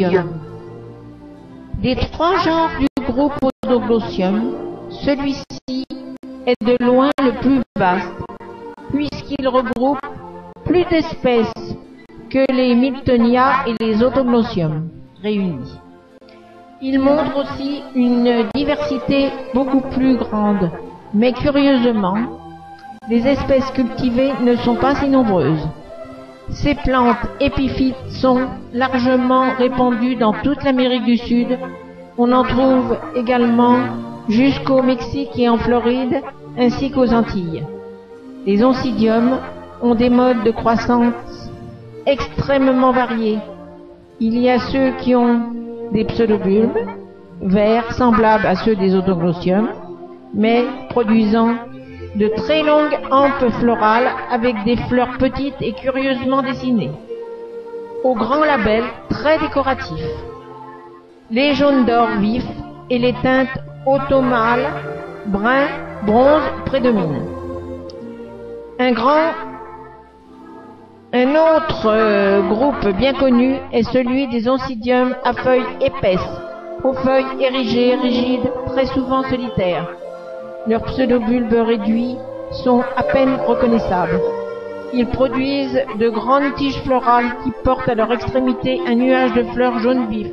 Oncidium. Des trois genres du groupe Odoglossium, celui-ci est de loin le plus vaste, puisqu'il regroupe plus d'espèces que les Miltonia et les Odoglossium réunis. Il montre aussi une diversité beaucoup plus grande, mais curieusement, les espèces cultivées ne sont pas si nombreuses. Ces plantes épiphytes sont largement répandues dans toute l'Amérique du Sud. On en trouve également jusqu'au Mexique et en Floride, ainsi qu'aux Antilles. Les oncidiums ont des modes de croissance extrêmement variés. Il y a ceux qui ont des pseudobulbes, verts semblables à ceux des Odoglossium, mais produisant de très longues hampes florales avec des fleurs petites et curieusement dessinées, aux grands labels très décoratifs. Les jaunes d'or vifs et les teintes automnales, brun, bronze prédominent. Un autre groupe bien connu est celui des oncidiums à feuilles épaisses, aux feuilles érigées, rigides, très souvent solitaires. Leurs pseudobulbes réduits sont à peine reconnaissables. Ils produisent de grandes tiges florales qui portent à leur extrémité un nuage de fleurs jaunes vifs.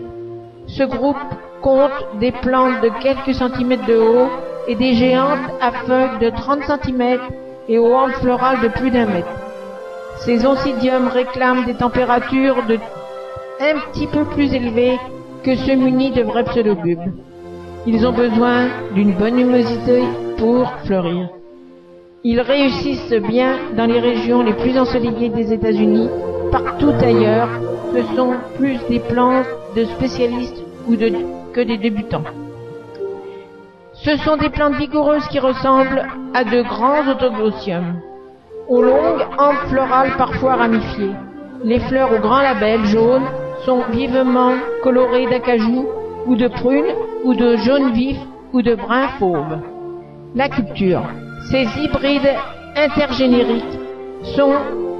Ce groupe compte des plantes de quelques centimètres de haut et des géantes à feuilles de 30 cm et aux hampes florales de plus d'1 mètre. Ces oncidiums réclament des températures un petit peu plus élevées que ceux munis de vrais pseudobulbes. Ils ont besoin d'une bonne humidité pour fleurir. Ils réussissent bien dans les régions les plus ensoleillées des États-Unis. Partout ailleurs, ce sont plus des plantes de spécialistes que des débutants. Ce sont des plantes vigoureuses qui ressemblent à de grands Odoglossium, aux longues hampes florales parfois ramifiées. Les fleurs au grand label jaune sont vivement colorées d'acajou ou de prune ou de jaune vif ou de brun fauve. La culture. Ces hybrides intergénériques sont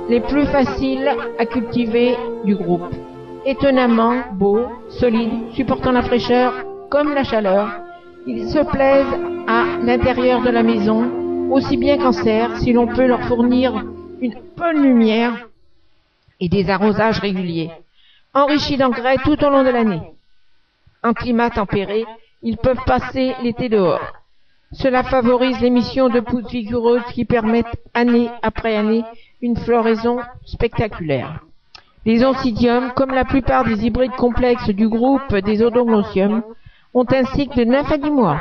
les plus faciles à cultiver du groupe. Étonnamment beaux, solides, supportant la fraîcheur comme la chaleur, ils se plaisent à l'intérieur de la maison, aussi bien qu'en serre, si l'on peut leur fournir une bonne lumière et des arrosages réguliers, enrichis d'engrais tout au long de l'année. En climat tempéré, ils peuvent passer l'été dehors. Cela favorise l'émission de pousses vigoureuses qui permettent année après année une floraison spectaculaire. Les oncidiums, comme la plupart des hybrides complexes du groupe des Odoglossium, ont un cycle de 9 à 10 mois.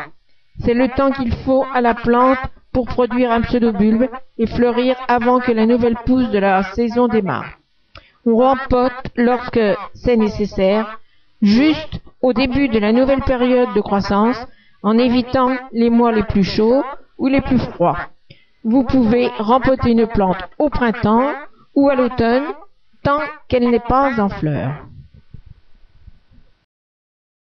C'est le temps qu'il faut à la plante pour produire un pseudobulbe et fleurir avant que la nouvelle pousse de la saison démarre. On rempote lorsque c'est nécessaire, juste au début de la nouvelle période de croissance, en évitant les mois les plus chauds ou les plus froids. Vous pouvez rempoter une plante au printemps ou à l'automne, tant qu'elle n'est pas en fleurs.